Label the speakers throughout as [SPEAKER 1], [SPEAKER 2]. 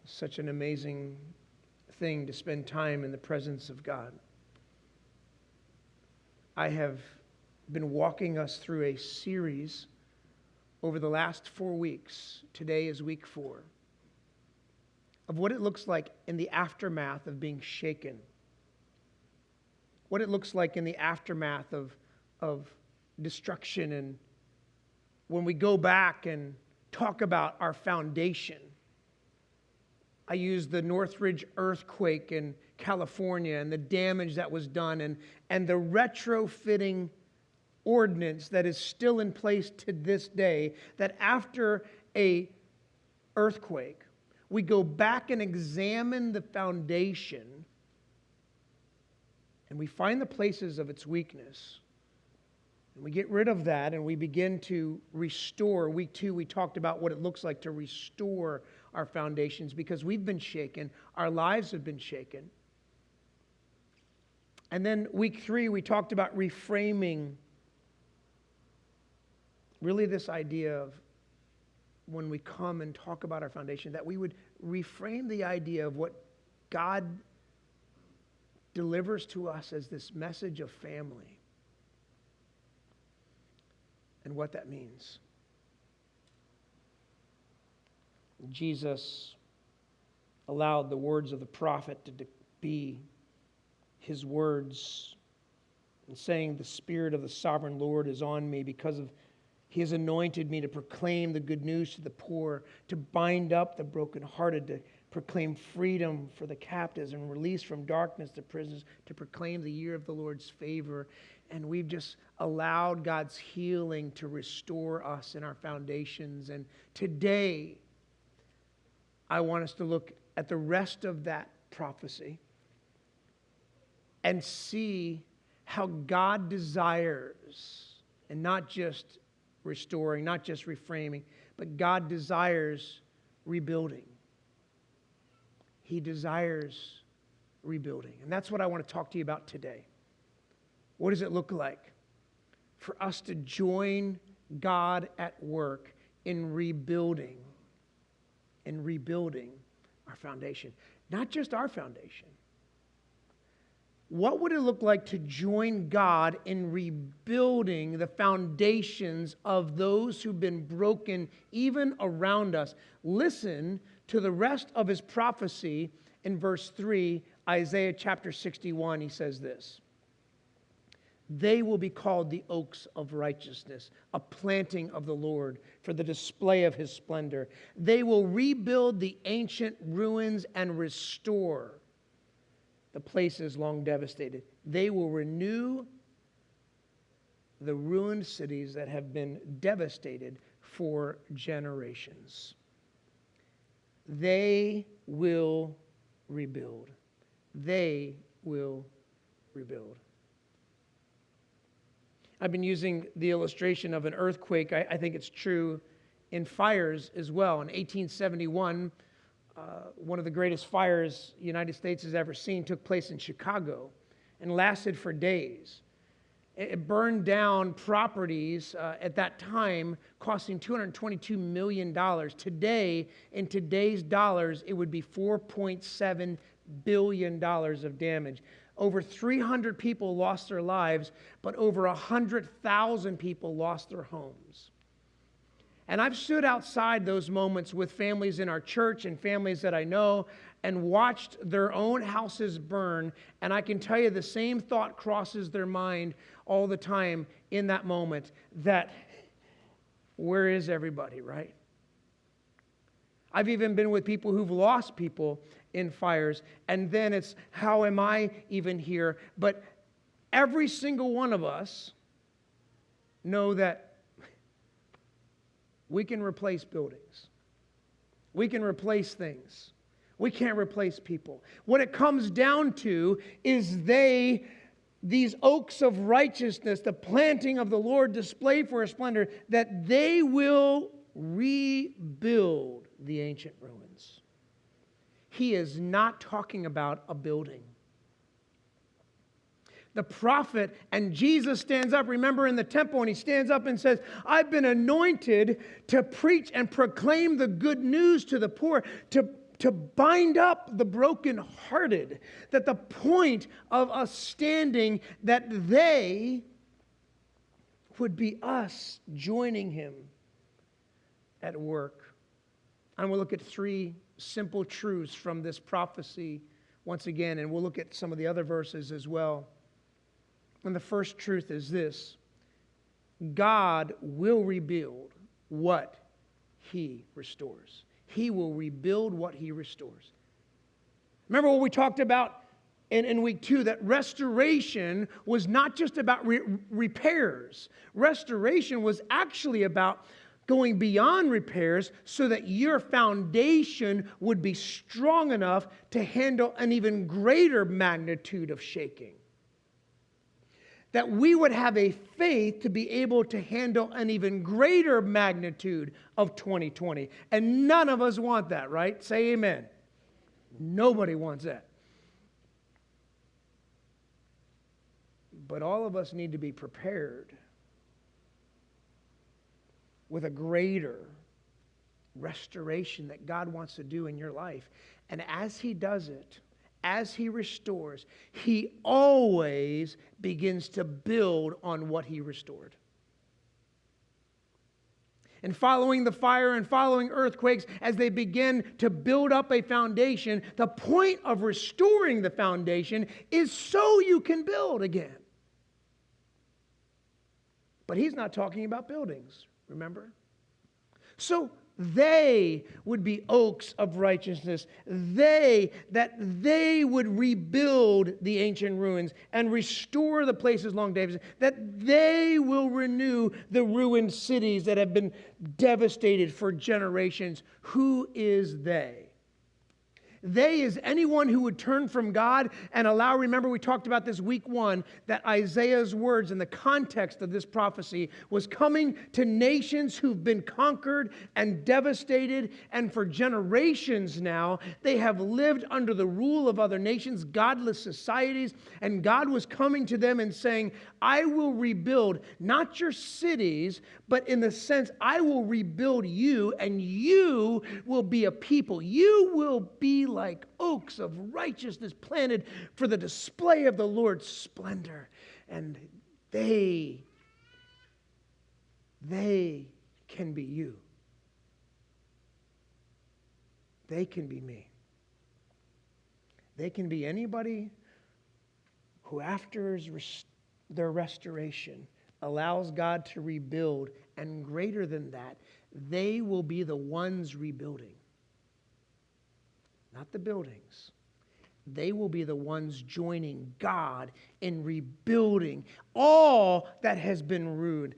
[SPEAKER 1] Such an amazing thing to spend time in the presence of God. I have been walking us through a series over the last 4 weeks. Today is week 4. Of what it looks like in the aftermath of being shaken. What it looks like in the aftermath of destruction, and when we go back and talk about our foundation. I used the Northridge earthquake in California and the damage that was done and the retrofitting ordinance that is still in place to this day, that after a earthquake, we go back and examine the foundation and we find the places of its weakness. And we get rid of that and we begin to restore. Week 2, we talked about what it looks like to restore our foundations because we've been shaken. Our lives have been shaken. And then week 3, we talked about reframing. Really this idea of when we come and talk about our foundation, that we would reframe the idea of what God delivers to us as this message of family. And what that means. Jesus allowed the words of the prophet to be his words, and saying, "The Spirit of the Sovereign Lord is on me because He has anointed me to proclaim the good news to the poor, to bind up the brokenhearted, to proclaim freedom for the captives and release from darkness to prisoners, to proclaim the year of the Lord's favor." And we've just allowed God's healing to restore us in our foundations. And today, I want us to look at the rest of that prophecy and see how God desires, and not just restoring, not just reframing, but God desires rebuilding. He desires rebuilding. And that's what I want to talk to you about today. What does it look like for us to join God at work in rebuilding our foundation? Not just our foundation. What would it look like to join God in rebuilding the foundations of those who've been broken even around us? Listen to the rest of his prophecy in verse 3, Isaiah chapter 61. He says this: "They will be called the oaks of righteousness, a planting of the Lord for the display of his splendor. They will rebuild the ancient ruins and restore the places long devastated. They will renew the ruined cities that have been devastated for generations." They will rebuild. They will rebuild. I've been using the illustration of an earthquake. I think it's true in fires as well. In 1871, one of the greatest fires the United States has ever seen took place in Chicago and lasted for days. It burned down properties at that time costing $222 million. Today, in today's dollars, it would be $4.7 billion of damage. Over 300 people lost their lives, but over 100,000 people lost their homes. And I've stood outside those moments with families in our church and families that I know and watched their own houses burn. And I can tell you the same thought crosses their mind all the time in that moment, that where is everybody, right? I've even been with people who've lost people in fires, and then it's, how am I even here? But every single one of us know that we can replace buildings. We can replace things. We can't replace people. What it comes down to is these oaks of righteousness, the planting of the Lord displayed for his splendor, that they will rebuild the ancient ruins. He is not talking about a building. The prophet and Jesus stands up, remember, in the temple, and he stands up and says, "I've been anointed to preach and proclaim the good news to the poor, to to bind up the brokenhearted, that the point of us standing, that they would be us joining him at work. And we'll look at 3 simple truths from this prophecy once again, and we'll look at some of the other verses as well. And the first truth is this: God will rebuild what he restores. He will rebuild what he restores. Remember what we talked about in week 2, that restoration was not just about repairs. Restoration was actually about going beyond repairs so that your foundation would be strong enough to handle an even greater magnitude of shaking. That we would have a faith to be able to handle an even greater magnitude of 2020. And none of us want that, right? Say amen. Nobody wants that. But all of us need to be prepared with a greater restoration that God wants to do in your life. And as he does it, as he restores, he always begins to build on what he restored. And following the fire and following earthquakes, as they begin to build up a foundation, the point of restoring the foundation is so you can build again. But he's not talking about buildings, remember? So they would be oaks of righteousness. They would rebuild the ancient ruins and restore the places long devastated. That they will renew the ruined cities that have been devastated for generations. Who is they? They is anyone who would turn from God and allow, remember we talked about this week 1, that Isaiah's words in the context of this prophecy was coming to nations who've been conquered and devastated, and for generations now, they have lived under the rule of other nations, godless societies, and God was coming to them and saying, I will rebuild not your cities, but in the sense, I will rebuild you, and you will be a people. You will be like oaks of righteousness planted for the display of the Lord's splendor. And they can be you. They can be me. They can be anybody who after their restoration allows God to rebuild, and greater than that, they will be the ones rebuilding. Not the buildings. They will be the ones joining God in rebuilding all that has been ruined,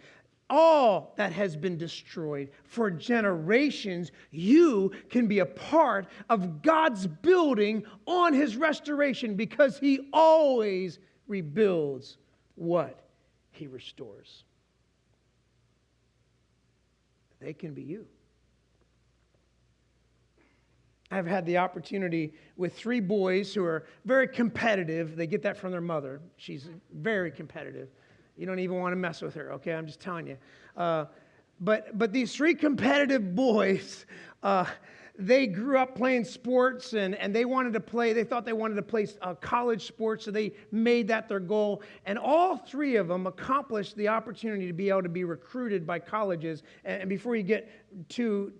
[SPEAKER 1] all that has been destroyed. For generations, you can be a part of God's building on his restoration, because he always rebuilds what he restores. They can be you. I've had the opportunity with 3 boys who are very competitive. They get that from their mother. She's very competitive. You don't even want to mess with her, okay? I'm just telling you. But these 3 competitive boys, they grew up playing sports, and they thought they wanted to play college sports, so they made that their goal. And all 3 of them accomplished the opportunity to be able to be recruited by colleges. And before you get too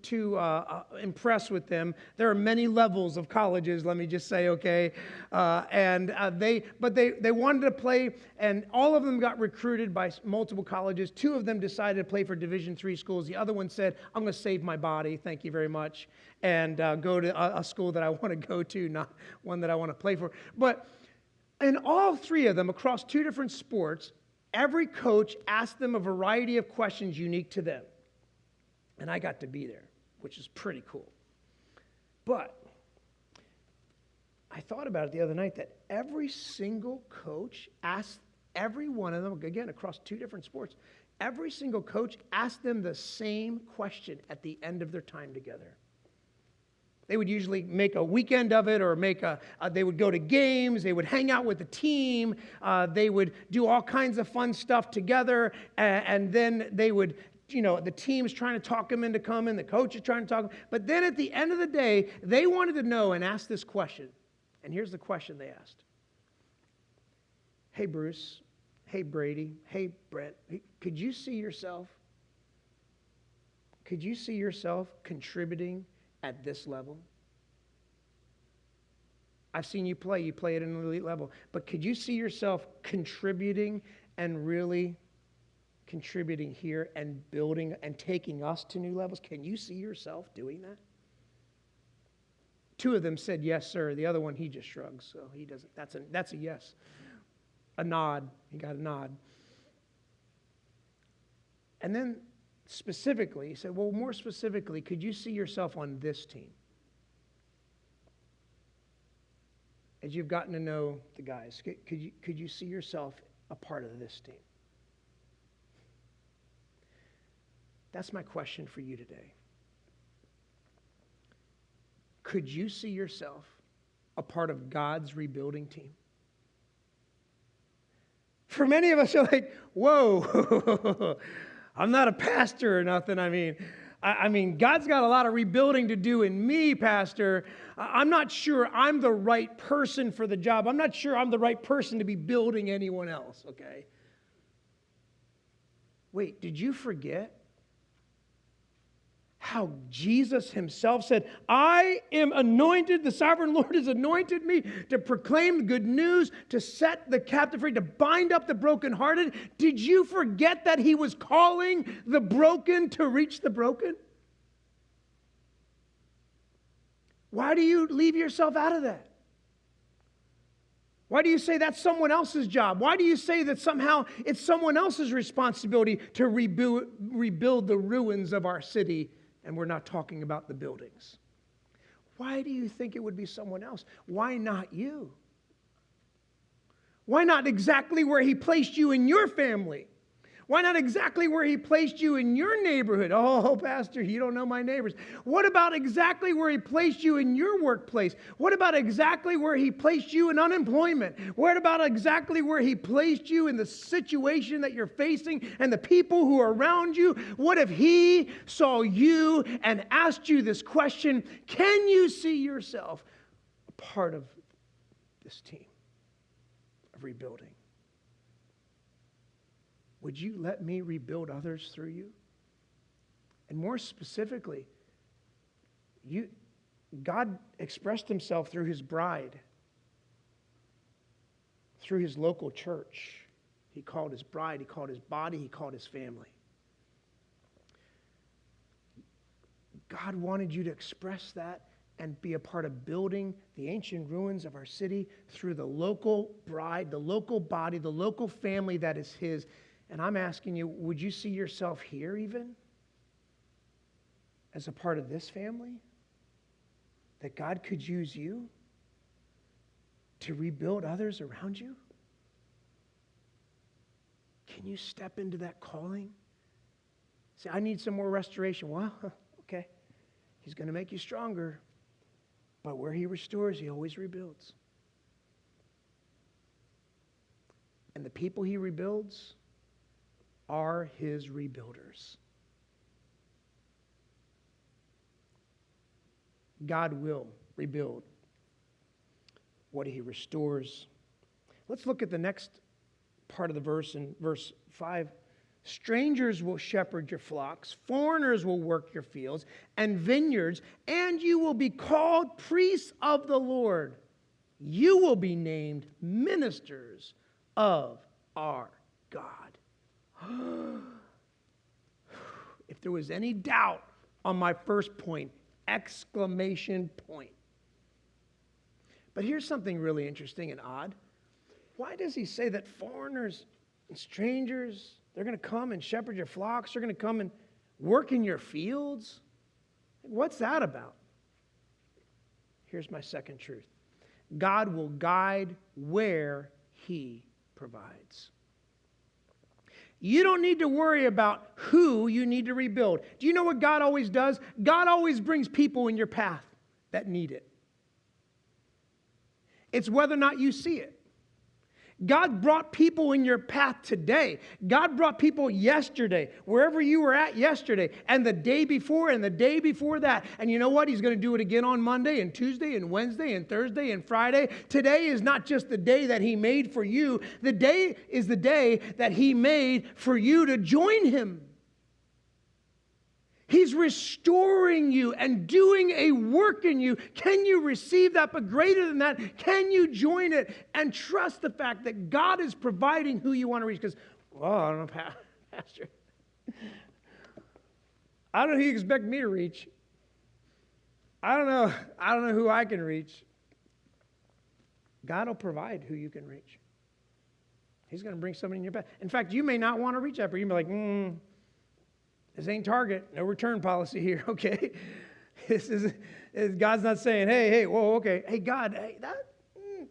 [SPEAKER 1] impressed with them, there are many levels of colleges, let me just say, okay? They wanted to play, and all of them got recruited by multiple colleges. 2 of them decided to play for Division III schools. The other one said, I'm going to save my body, thank you very much, and go to a school that I want to go to, not one that I want to play for. But in all 3 of them, across 2 different sports, every coach asked them a variety of questions unique to them. And I got to be there, which is pretty cool. But I thought about it the other night, that every single coach asked every one of them, again, across 2 different sports, every single coach asked them the same question at the end of their time together. They would usually make a weekend of it, or they would go to games, they would hang out with the team, they would do all kinds of fun stuff together, and then they would the team's trying to talk them into coming, the coach is trying to talk them. But then at the end of the day, they wanted to know and ask this question. And here's the question they asked. Hey, Bruce. Hey, Brady. Hey, Brett. Could you see yourself? Could you see yourself contributing at this level? I've seen you play. You play at an elite level. But could you see yourself contributing and really contributing here and building and taking us to new levels? Can you see yourself doing that? Two of them said, yes, sir. The other one, he just shrugs. So he doesn't. That's a yes. A nod. He got a nod. And then specifically, he said, well, more specifically, could you see yourself on this team? As you've gotten to know the guys, could you see yourself a part of this team? That's my question for you today. Could you see yourself a part of God's rebuilding team? For many of us, you're like, whoa, I'm not a pastor or nothing. I mean, God's got a lot of rebuilding to do in me, Pastor. I'm not sure I'm the right person for the job. I'm not sure I'm the right person to be building anyone else, okay? Wait, did you forget how Jesus himself said, I am anointed, the sovereign Lord has anointed me to proclaim good news, to set the captive free, to bind up the brokenhearted. Did you forget that he was calling the broken to reach the broken? Why do you leave yourself out of that? Why do you say that's someone else's job? Why do you say that somehow it's someone else's responsibility to rebuild the ruins of our city? And we're not talking about the buildings. Why do you think it would be someone else? Why not you? Why not exactly where he placed you in your family? Why not exactly where he placed you in your neighborhood? Oh, Pastor, you don't know my neighbors. What about exactly where he placed you in your workplace? What about exactly where he placed you in unemployment? What about exactly where he placed you in the situation that you're facing and the people who are around you? What if he saw you and asked you this question? Can you see yourself a part of this team of rebuilding? Would you let me rebuild others through you? And more specifically, God expressed himself through his bride, through his local church. He called his bride, he called his body, he called his family. God wanted you to express that and be a part of building the ancient ruins of our city through the local bride, the local body, the local family that is his. And I'm asking you, would you see yourself here even as a part of this family? That God could use you to rebuild others around you? Can you step into that calling? Say, I need some more restoration. Well, okay. He's going to make you stronger. But where he restores, he always rebuilds. And the people he rebuilds are his rebuilders. God will rebuild what he restores. Let's look at the next part of the verse in verse 5. Strangers will shepherd your flocks, foreigners will work your fields and vineyards, and you will be called priests of the Lord. You will be named ministers of our God. If there was any doubt on my first point, exclamation point. But here's something really interesting and odd. Why does he say that foreigners and strangers, they're going to come and shepherd your flocks, they're going to come and work in your fields? What's that about? Here's my second truth. God will guide where he provides. You don't need to worry about who you need to rebuild. Do you know what God always does? God always brings people in your path that need it. It's whether or not you see it. God brought people in your path today. God brought people yesterday, wherever you were at yesterday, and the day before, and the day before that. And you know what? He's going to do it again on Monday, and Tuesday, and Wednesday, and Thursday, and Friday. Today is not just the day that He made for you. The day is the day that He made for you to join Him. He's restoring you and doing a work in you. Can you receive that? But greater than that, can you join it and trust the fact that God is providing who you want to reach? Because, well, I don't know, Pastor. I don't know who you expect me to reach. I don't know who I can reach. God will provide who you can reach. He's going to bring somebody in your path. In fact, you may not want to reach that, but you may be like, this ain't Target, no return policy here, okay? God's not saying, hey, whoa, okay. Hey, God, hey,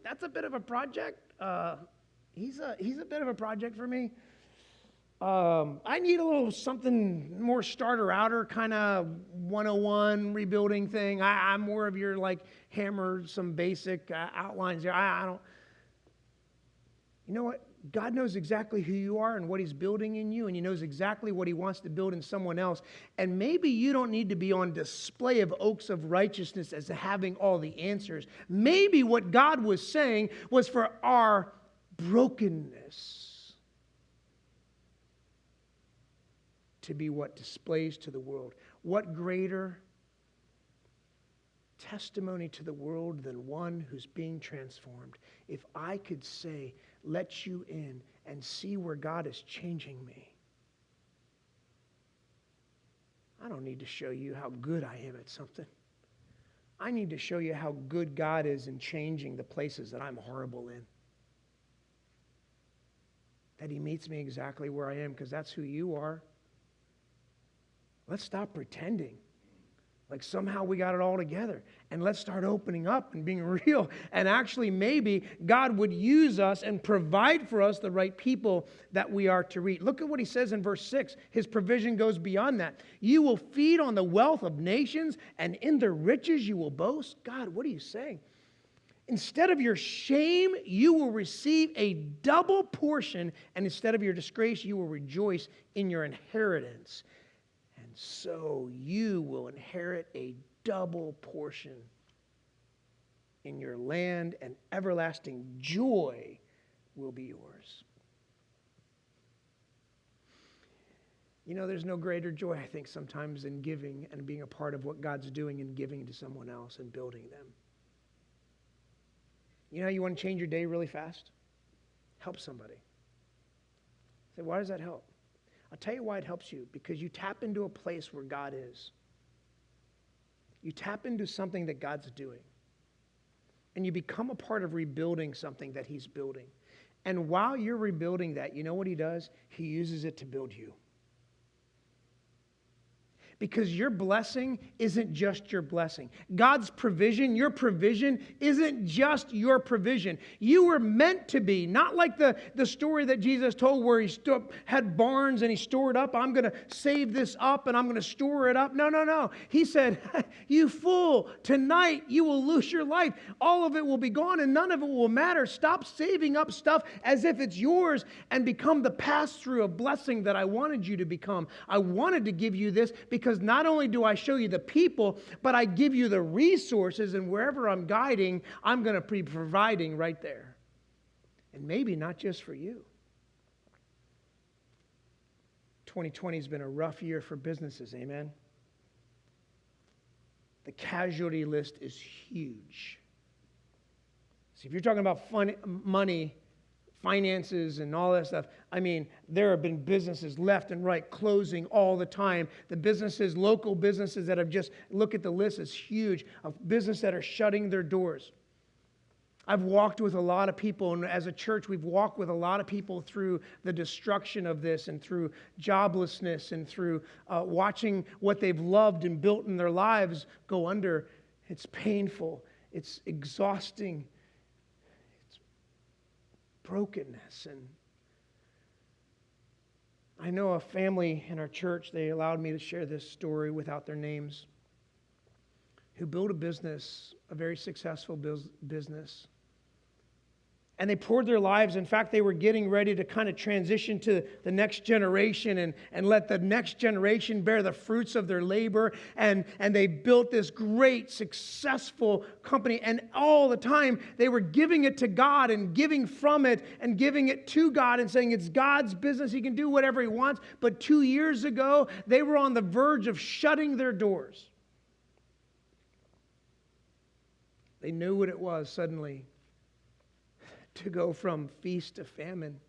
[SPEAKER 1] that's a bit of a project. He's a bit of a project for me. I need a little something more starter-outer kind of 101 rebuilding thing. I'm more of your, like, hammer, some basic outlines there. I don't. You know what? God knows exactly who you are and what He's building in you, and He knows exactly what He wants to build in someone else. And maybe you don't need to be on display of oaks of righteousness as having all the answers. Maybe what God was saying was for our brokenness to be what displays to the world. What greater testimony to the world than one who's being transformed? If I could say, let you in and see where God is changing me. I don't need to show you how good I am at something. I need to show you how good God is in changing the places that I'm horrible in. That He meets me exactly where I am, because that's who you are. Let's stop pretending like somehow we got it all together. And let's start opening up and being real. And actually, maybe God would use us and provide for us the right people that we are to reach. Look at what He says in verse 6. His provision goes beyond that. You will feed on the wealth of nations, and in their riches you will boast. God, what are you saying? Instead of your shame, you will receive a double portion, and instead of your disgrace, you will rejoice in your inheritance. So you will inherit a double portion in your land, and everlasting joy will be yours. You know, there's no greater joy, I think, sometimes in giving and being a part of what God's doing and giving to someone else and building them. You know how you want to change your day really fast? Help somebody. Say, why does that help? I'll tell you why it helps you. Because you tap into a place where God is. You tap into something that God's doing. And you become a part of rebuilding something that He's building. And while you're rebuilding that, you know what He does? He uses it to build you. Because your blessing isn't just your blessing. God's provision, your provision, isn't just your provision. You were meant to be, not like the story that Jesus told where He had barns and He stored up. I'm going to save this up and I'm going to store it up. No. He said, you fool, tonight you will lose your life. All of it will be gone and none of it will matter. Stop saving up stuff as if it's yours and become the pass-through of blessing that I wanted you to become. I wanted to give you this because not only do I show you the people, but I give you the resources, and wherever I'm guiding, I'm going to be providing right there. And maybe not just for you. 2020 has been a rough year for businesses, amen? The casualty list is huge. See, if you're talking about money, finances and all that stuff, I mean, there have been businesses left and right closing all the time. The businesses, local businesses that have just, look at the list, it's huge, of businesses that are shutting their doors. I've walked with a lot of people, and as a church, we've walked with a lot of people through the destruction of this and through joblessness and through watching what they've loved and built in their lives go under. It's painful. It's exhausting. Brokenness. And I know a family in our church, they allowed me to share this story without their names, who built a business, a very successful business, And they poured their lives. In fact, they were getting ready to kind of transition to the next generation and let the next generation bear the fruits of their labor. And they built this great, successful company. And all the time, they were giving it to God and giving from it and giving it to God and saying it's God's business. He can do whatever He wants. But 2 years ago, they were on the verge of shutting their doors. They knew what it was suddenly to go from feast to famine.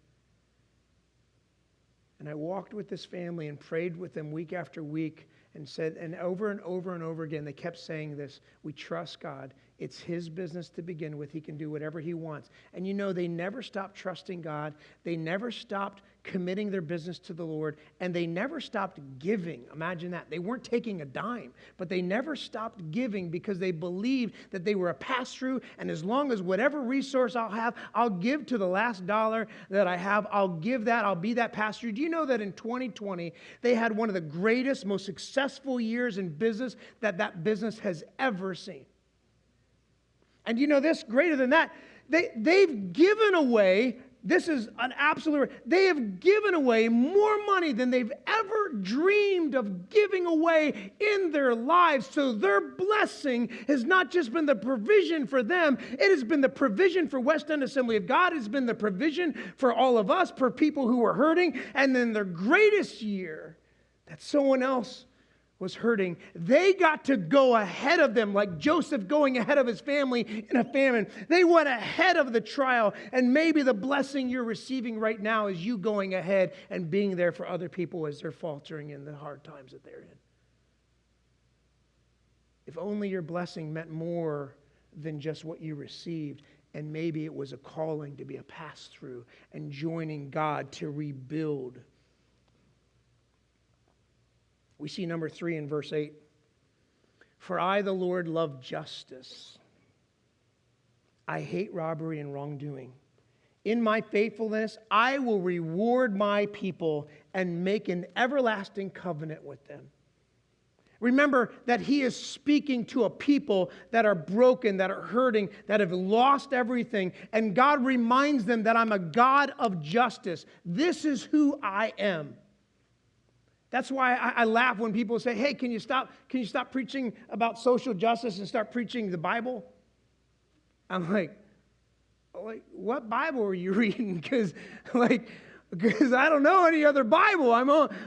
[SPEAKER 1] And I walked with this family and prayed with them week after week and said, and over and over again, they kept saying this: we trust God. It's His business to begin with. He can do whatever He wants. And you know, they never stopped trusting God. They never stopped committing their business to the Lord. And they never stopped giving. Imagine that. They weren't taking a dime, but they never stopped giving because they believed that they were a pass-through. And as long as whatever resource I'll have, I'll give to the last dollar that I have. I'll give that. I'll be that pass-through. Do you know that in 2020, they had one of the greatest, most successful years in business that business has ever seen? And you know this, greater than that, they've given away, this is an absolute, they have given away more money than they've ever dreamed of giving away in their lives. So their blessing has not just been the provision for them, it has been the provision for West End Assembly of God. It's been the provision for all of us, for people who are hurting. And then their greatest year, that someone else was hurting, they got to go ahead of them, like Joseph going ahead of his family in a famine. They went ahead of the trial, and maybe the blessing you're receiving right now is you going ahead and being there for other people as they're faltering in the hard times that they're in. If only your blessing meant more than just what you received, and maybe it was a calling to be a pass-through and joining God to rebuild. We see number 3 in verse 8. For I, the Lord, love justice. I hate robbery and wrongdoing. In my faithfulness, I will reward my people and make an everlasting covenant with them. Remember that He is speaking to a people that are broken, that are hurting, that have lost everything. And God reminds them that I'm a God of justice. This is who I am. That's why I laugh when people say, hey, can you stop preaching about social justice and start preaching the Bible? I'm like, what Bible are you reading? Because I don't know any other Bible.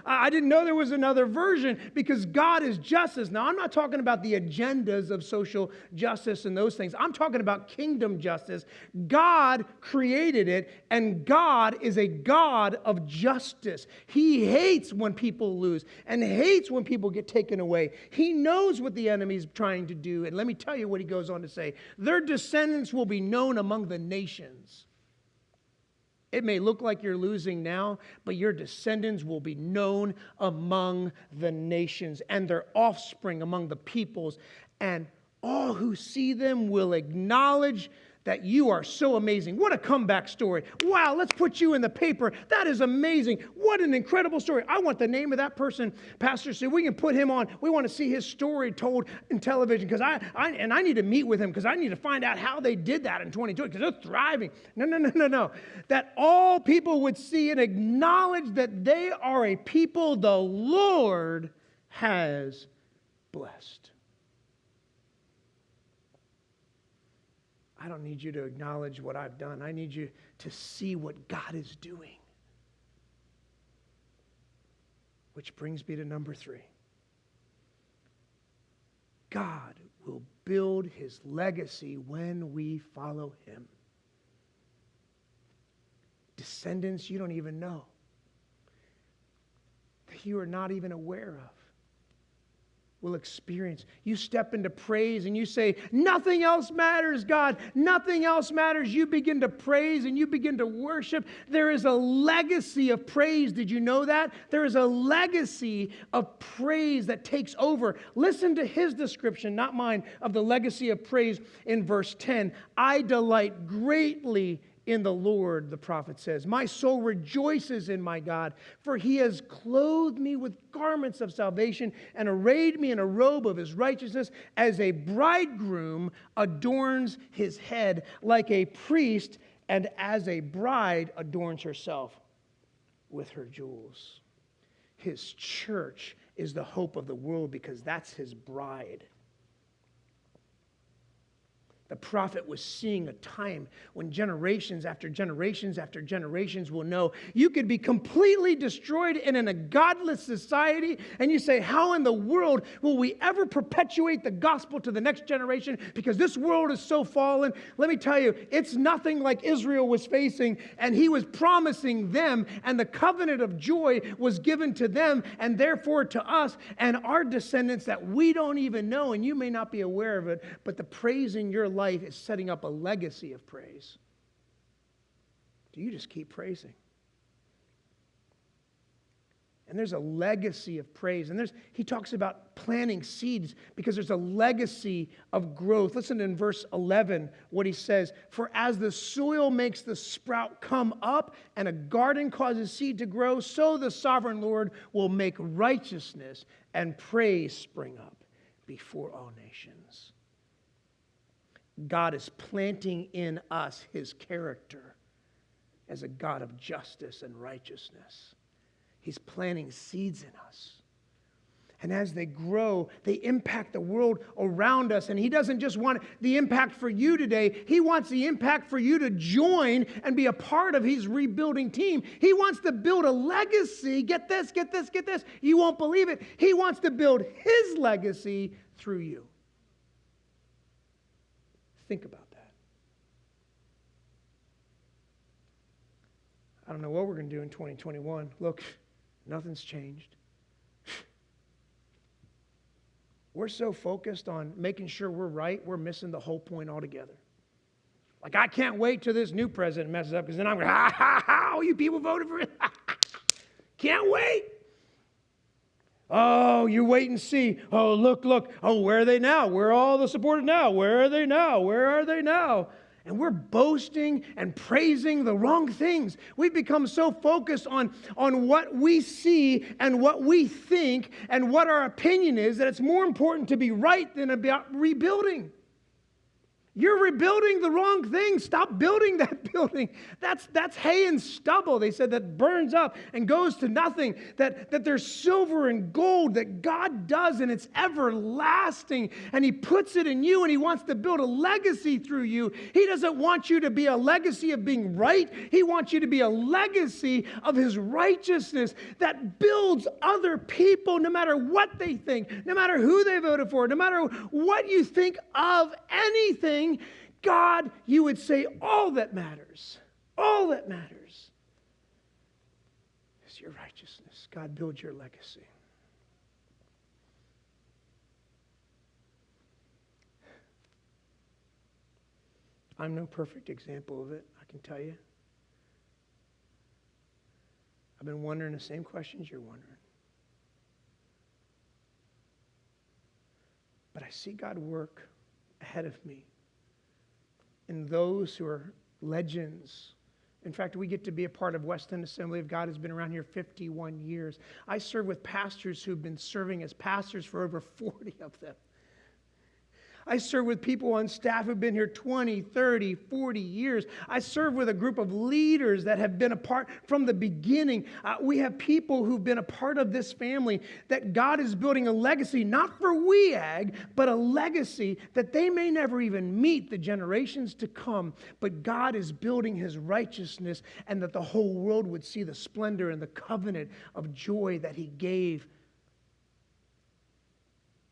[SPEAKER 1] I didn't know there was another version, because God is justice. Now, I'm not talking about the agendas of social justice and those things. I'm talking about kingdom justice. God created it, and God is a God of justice. He hates when people lose and hates when people get taken away. He knows what the enemy's trying to do. And let me tell you what He goes on to say. Their descendants will be known among the nations. It may look like you're losing now, but your descendants will be known among the nations, and their offspring among the peoples. And all who see them will acknowledge that you are so amazing. What a comeback story. Wow, let's put you in the paper. That is amazing. What an incredible story. I want the name of that person. Pastor said, we can put him on. We want to see his story told in television, because I need to meet with him, because I need to find out how they did that in 2020, because they're thriving. No. That all people would see and acknowledge that they are a people the Lord has blessed. I don't need you to acknowledge what I've done. I need you to see what God is doing. Which brings me to number 3. God will build His legacy when we follow Him. Descendants you don't even know, that you are not even aware of, will experience. You step into praise and you say, nothing else matters, God. Nothing else matters. You begin to praise and you begin to worship. There is a legacy of praise. Did you know that? There is a legacy of praise that takes over. Listen to his description, not mine, of the legacy of praise in verse 10. I delight greatly in the Lord, the prophet says. My soul rejoices in my God, for He has clothed me with garments of salvation and arrayed me in a robe of His righteousness, as a bridegroom adorns his head, like a priest and as a bride adorns herself with her jewels. His church is the hope of the world because that's his bride. The prophet was seeing a time when generations after generations after generations will know you could be completely destroyed in a godless society, and you say, how in the world will we ever perpetuate the gospel to the next generation because this world is so fallen? Let me tell you, it's nothing like Israel was facing, and he was promising them, and the covenant of joy was given to them, and therefore to us and our descendants that we don't even know, and you may not be aware of it, but the praise in your life is setting up a legacy of praise. Do you just keep praising? And there's a legacy of praise. And he talks about planting seeds because there's a legacy of growth. Listen in verse 11 what he says. For as the soil makes the sprout come up and a garden causes seed to grow, so the sovereign Lord will make righteousness and praise spring up before all nations. God is planting in us his character as a God of justice and righteousness. He's planting seeds in us. And as they grow, they impact the world around us. And he doesn't just want the impact for you today. He wants the impact for you to join and be a part of his rebuilding team. He wants to build a legacy. Get this, get this, get this. You won't believe it. He wants to build his legacy through you. Think about that. I don't know what we're going to do in 2021. Look, nothing's changed. We're so focused on making sure we're right, we're missing the whole point altogether. Like, I can't wait till this new president messes up because then I'm going, ha, ha, ha, all you people voted for it. Can't wait. Oh, you wait and see. Oh, look. Oh, where are they now? Where are all the supporters now? Where are they now? Where are they now? And we're boasting and praising the wrong things. We've become so focused on what we see and what we think and what our opinion is that it's more important to be right than about rebuilding. You're rebuilding the wrong thing. Stop building that building. That's hay and stubble. They said that burns up and goes to nothing. That there's silver and gold that God does, and it's everlasting. And he puts it in you, and he wants to build a legacy through you. He doesn't want you to be a legacy of being right. He wants you to be a legacy of his righteousness that builds other people no matter what they think, no matter who they voted for, no matter what you think of anything. God, you would say all that matters is your righteousness. God, build your legacy. I'm no perfect example of it, I can tell you. I've been wondering the same questions you're wondering. But I see God work ahead of me. And those who are legends. In fact, we get to be a part of West End Assembly of God has been around here 51 years. I serve with pastors who've been serving as pastors for over 40 of them. I serve with people on staff who've been here 20, 30, 40 years. I serve with a group of leaders that have been a part from the beginning. We have people who've been a part of this family that God is building a legacy, not for WEAG, but a legacy that they may never even meet the generations to come. But God is building his righteousness, and that the whole world would see the splendor and the covenant of joy that he gave.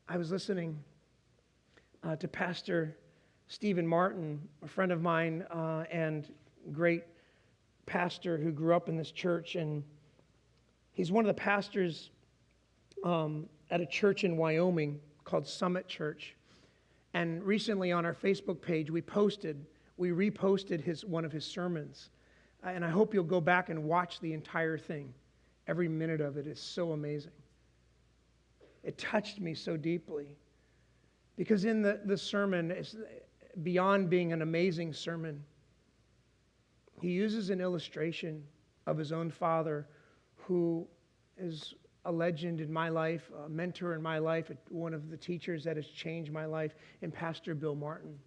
[SPEAKER 1] I was listening to Pastor Stephen Martin, a friend of mine and great pastor who grew up in this church. And he's one of the pastors at a church in Wyoming called Summit Church. And recently on our Facebook page, we reposted one of his sermons. And I hope you'll go back and watch the entire thing. Every minute of it is so amazing. It touched me so deeply. Because in the sermon, it's beyond being an amazing sermon, he uses an illustration of his own father, who is a legend in my life, a mentor in my life, one of the teachers that has changed my life, in Pastor Bill Martin.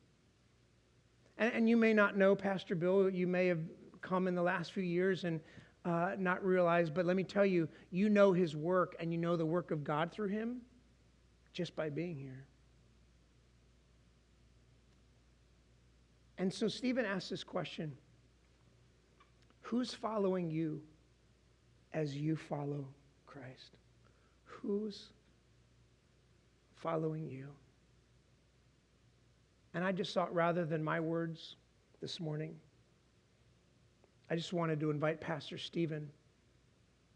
[SPEAKER 1] And you may not know Pastor Bill. You may have come in the last few years and not realize, but let me tell you, you know his work and you know the work of God through him just by being here. And so Stephen asked this question: who's following you as you follow Christ? Who's following you? And I just thought, rather than my words this morning, I just wanted to invite Pastor Stephen,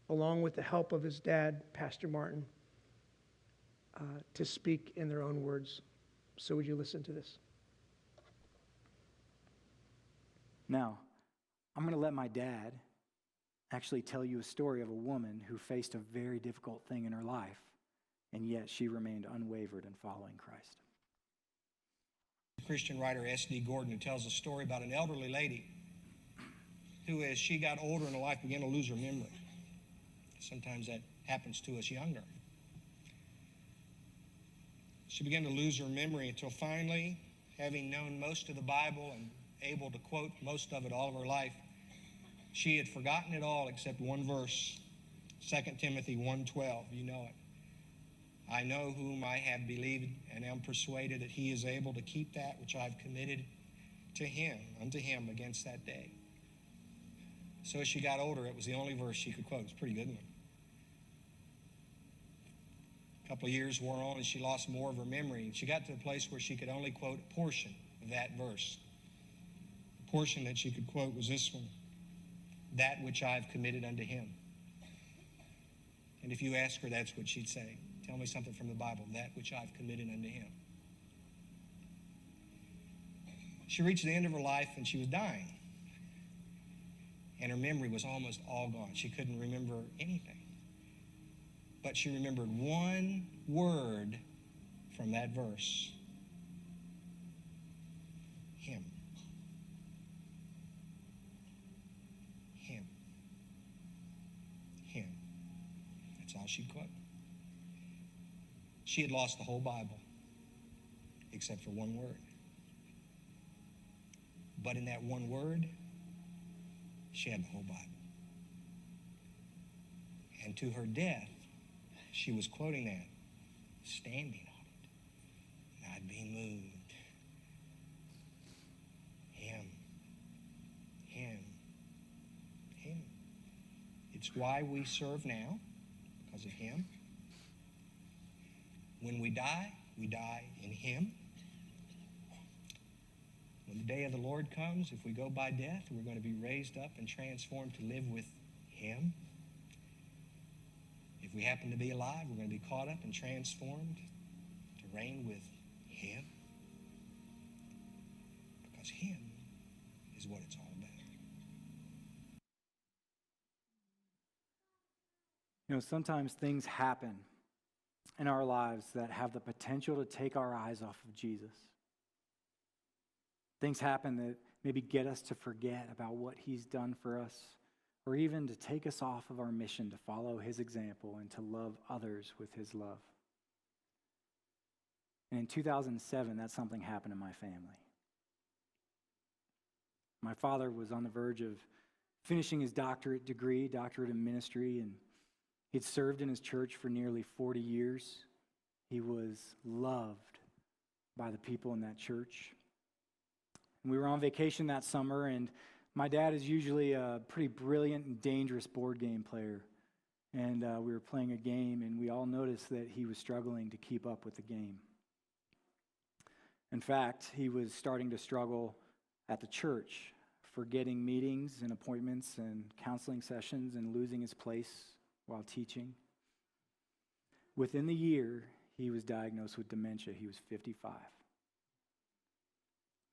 [SPEAKER 1] along with the help of his dad, Pastor Martin, to speak in their own words. So would you listen to this?
[SPEAKER 2] Now, I'm going to let my dad actually tell you a story of a woman who faced a very difficult thing in her life, and yet she remained unwavered in following Christ.
[SPEAKER 3] Christian writer S.D. Gordon, who tells a story about an elderly lady who, as she got older in her life, began to lose her memory. Sometimes that happens to us younger. She began to lose her memory until finally, having known most of the Bible and able to quote most of it all of her life, she had forgotten it all except one verse, 2 Timothy 1:12. You know it. I know whom I have believed and am persuaded that he is able to keep that which I have committed to him, unto him against that day. So as she got older, it was the only verse she could quote. It was a pretty good one. A couple of years wore on and she lost more of her memory. She got to a place where she could only quote a portion of that verse. The portion that she could quote was this one: that which I have committed unto him. And if you ask her, that's what she'd say. Tell me something from the Bible. That which I've committed unto him. She reached the end of her life and she was dying. And her memory was almost all gone. She couldn't remember anything. But she remembered one word from that verse. Him. Him. Him. That's all she'd quote. She had lost the whole Bible except for one word. But in that one word, she had the whole Bible. And to her death, she was quoting that, standing on it, not being moved. Him. Him. Him. It's why we serve now, because of him. When we die in him. When the day of the Lord comes, if we go by death, we're going to be raised up and transformed to live with him. If we happen to be alive, we're going to be caught up and transformed to reign with him. Because him is what it's all about.
[SPEAKER 2] You know, sometimes things happen in our lives that have the potential to take our eyes off of Jesus. Things happen that maybe get us to forget about what he's done for us, or even to take us off of our mission to follow his example and to love others with his love. And in 2007, that something happened in my family. My father was on the verge of finishing his doctorate in ministry, and he'd served in his church for nearly 40 years. He was loved by the people in that church. And we were on vacation that summer, and my dad is usually a pretty brilliant and dangerous board game player. And we were playing a game, and we all noticed that he was struggling to keep up with the game. In fact, he was starting to struggle at the church, forgetting meetings and appointments and counseling sessions and losing his place while teaching. Within the year, he was diagnosed with dementia. He was 55.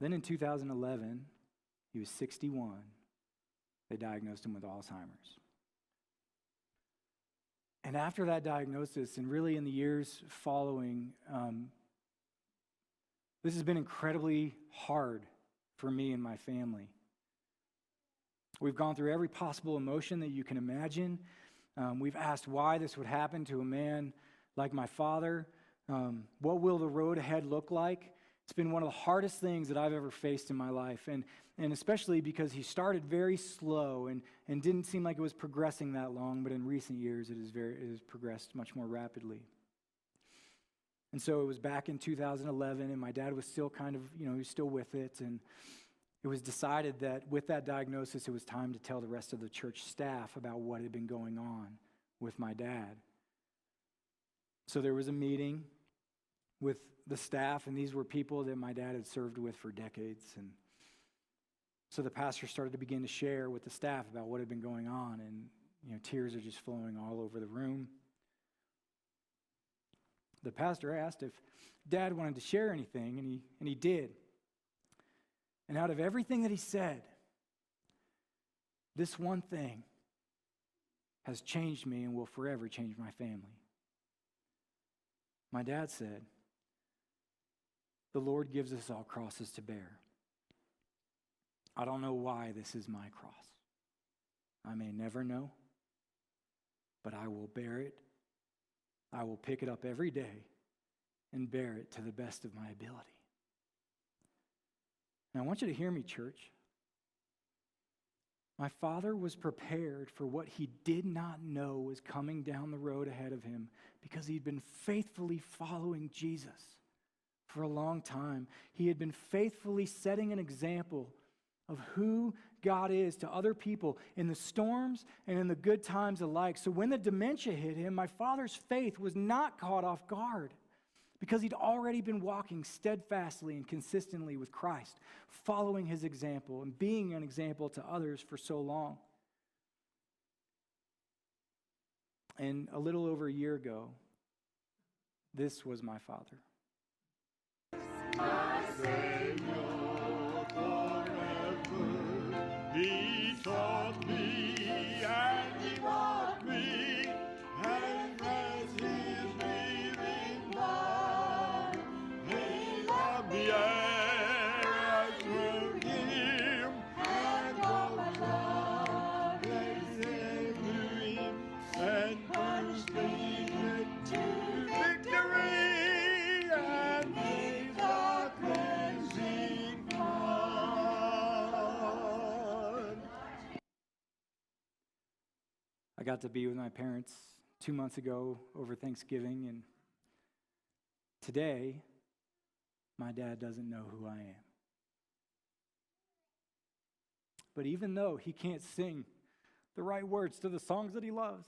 [SPEAKER 2] Then in 2011, he was 61. They diagnosed him with Alzheimer's. And after that diagnosis, and really in the years following, this has been incredibly hard for me and my family. We've gone through every possible emotion that you can imagine. We've asked why this would happen to a man like my father. What will the road ahead look like? It's been one of the hardest things that I've ever faced in my life, and especially because he started very slow and didn't seem like it was progressing that long, but in recent years it has progressed much more rapidly. And so it was back in 2011, and my dad was still kind of, he was still with it, and it was decided that with that diagnosis, it was time to tell the rest of the church staff about what had been going on with my dad. So there was a meeting with the staff, and these were people that my dad had served with for decades. And so the pastor started to begin to share with the staff about what had been going on, and tears are just flowing all over the room. The pastor asked if Dad wanted to share anything, and he did. And out of everything that he said, this one thing has changed me and will forever change my family. My dad said, "The Lord gives us all crosses to bear. I don't know why this is my cross. I may never know, but I will bear it. I will pick it up every day and bear it to the best of my ability." Now, I want you to hear me, church. My father was prepared for what he did not know was coming down the road ahead of him because he'd been faithfully following Jesus for a long time. He had been faithfully setting an example of who God is to other people in the storms and in the good times alike. So when the dementia hit him, my father's faith was not caught off guard because he'd already been walking steadfastly and consistently with Christ, following his example and being an example to others for so long. And a little over a year ago, this was my father.
[SPEAKER 4] My Savior forever, He taught me and He walked me, and as His living God, He loved me and I served Him, and all my love they said to Him, and pushed me to victory.
[SPEAKER 2] I got to be with my parents 2 months ago over Thanksgiving, and today, my dad doesn't know who I am. But even though he can't sing the right words to the songs that he loves,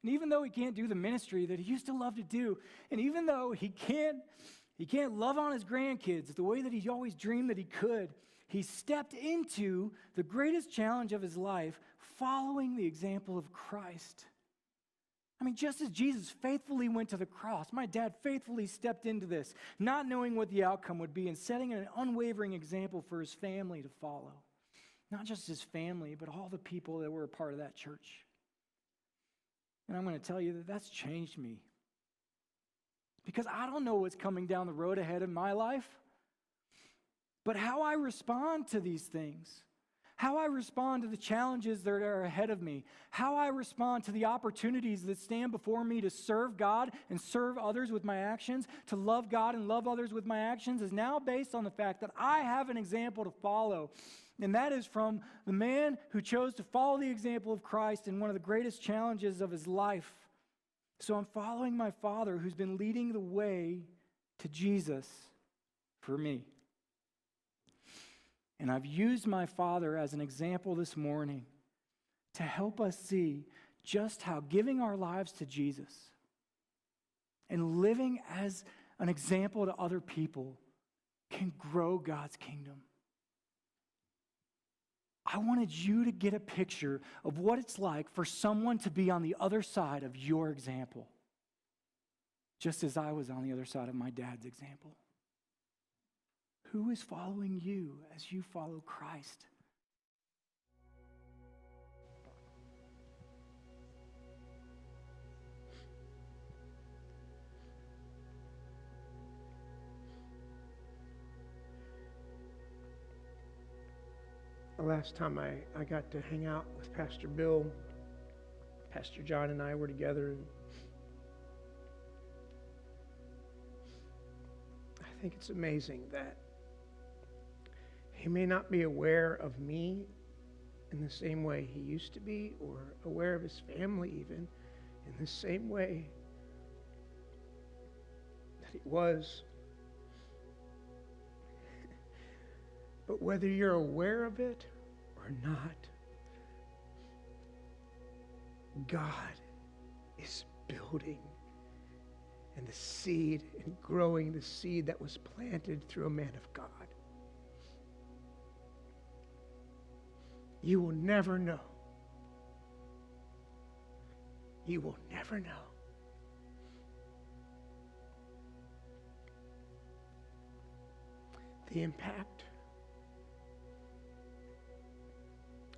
[SPEAKER 2] and even though he can't do the ministry that he used to love to do, and even though he can't love on his grandkids the way that he always dreamed that he could, he stepped into the greatest challenge of his life, following the example of Christ. I mean, just as Jesus faithfully went to the cross, my dad faithfully stepped into this, not knowing what the outcome would be and setting an unwavering example for his family to follow. Not just his family, but all the people that were a part of that church. And I'm going to tell you that that's changed me. Because I don't know what's coming down the road ahead in my life, but how I respond to these things, how I respond to the challenges that are ahead of me, how I respond to the opportunities that stand before me to serve God and serve others with my actions, to love God and love others with my actions, is now based on the fact that I have an example to follow. And that is from the man who chose to follow the example of Christ in one of the greatest challenges of his life. So I'm following my father who's been leading the way to Jesus for me. And I've used my father as an example this morning to help us see just how giving our lives to Jesus and living as an example to other people can grow God's kingdom. I wanted you to get a picture of what it's like for someone to be on the other side of your example, just as I was on the other side of my dad's example. Who is following you as you follow Christ?
[SPEAKER 1] The last time I got to hang out with Pastor Bill, Pastor John and I were together. And I think it's amazing that he may not be aware of me in the same way he used to be, or aware of his family even in the same way that he was. But whether you're aware of it or not, God is building and the seed and growing the seed that was planted through a man of God. You will never know. You will never know the impact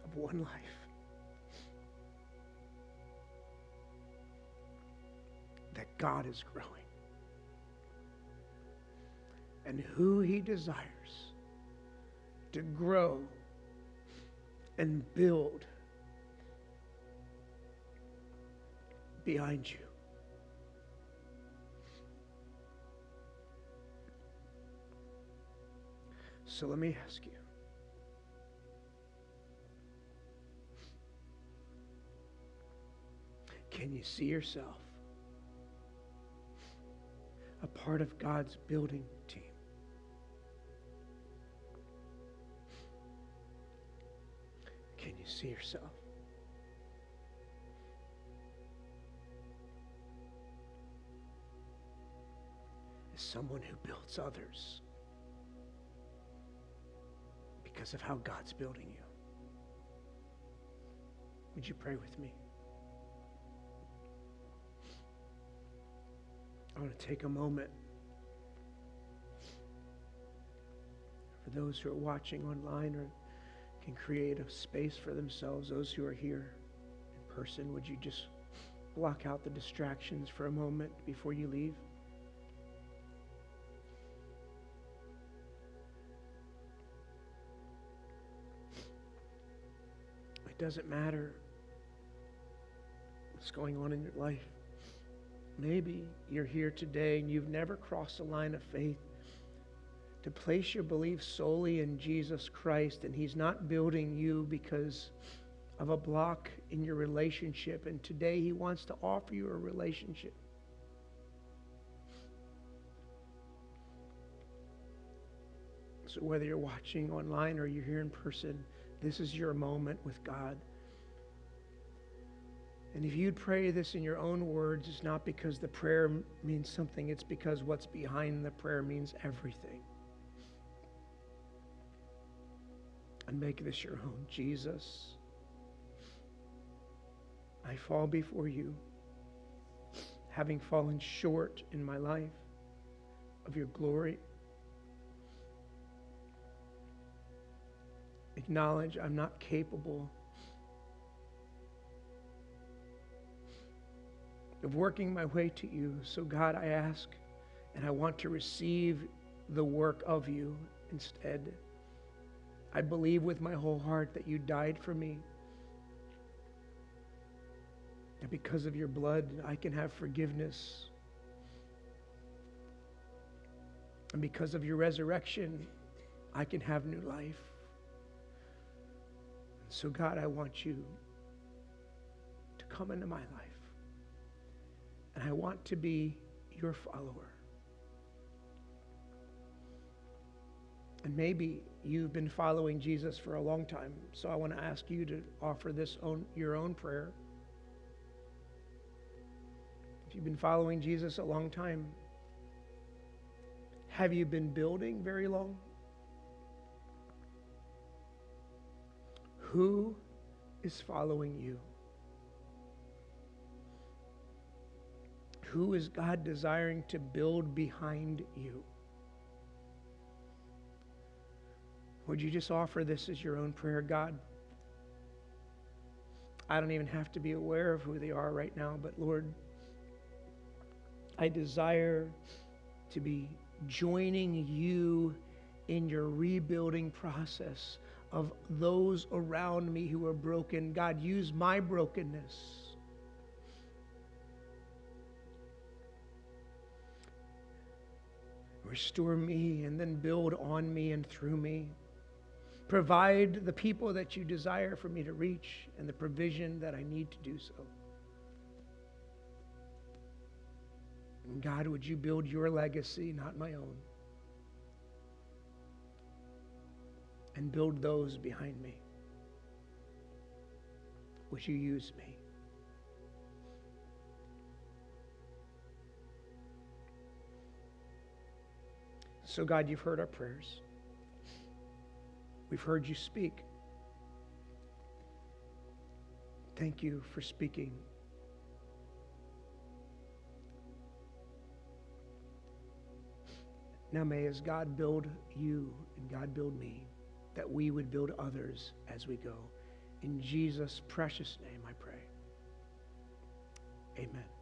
[SPEAKER 1] of one life. That God is growing. And who he desires to grow and build behind you. So let me ask you, can you see yourself a part of God's building team? Can you see yourself as someone who builds others because of how God's building you? Would you pray with me? I want to take a moment for those who are watching online or can create a space for themselves. Those who are here in person, would you just block out the distractions for a moment before you leave? It doesn't matter what's going on in your life. Maybe you're here today and you've never crossed the line of faith to place your belief solely in Jesus Christ, and he's not building you because of a block in your relationship, and today he wants to offer you a relationship. So whether you're watching online or you're here in person, this is your moment with God. And if you'd pray this in your own words, it's not because the prayer means something, it's because what's behind the prayer means everything. And make this your own. Jesus, I fall before you, having fallen short in my life of your glory. Acknowledge I'm not capable of working my way to you. So God, I ask, and I want to receive the work of you instead. I believe with my whole heart that you died for me. And because of your blood, I can have forgiveness. And because of your resurrection, I can have new life. So God, I want you to come into my life. And I want to be your follower. And maybe you've been following Jesus for a long time, so I want to ask you to offer your own prayer. If you've been following Jesus a long time, have you been building very long? Who is following you? Who is God desiring to build behind you? Would you just offer this as your own prayer? God, I don't even have to be aware of who they are right now, but Lord, I desire to be joining you in your rebuilding process of those around me who are broken. God, use my brokenness Restore me and then build on me and through me. Provide the people that you desire for me to reach and the provision that I need to do so. And God, would you build your legacy, not my own? And build those behind me. Would you use me? So God, you've heard our prayers. We've heard you speak. Thank you for speaking. Now may as God build you and God build me, that we would build others as we go. In Jesus' precious name I pray. Amen.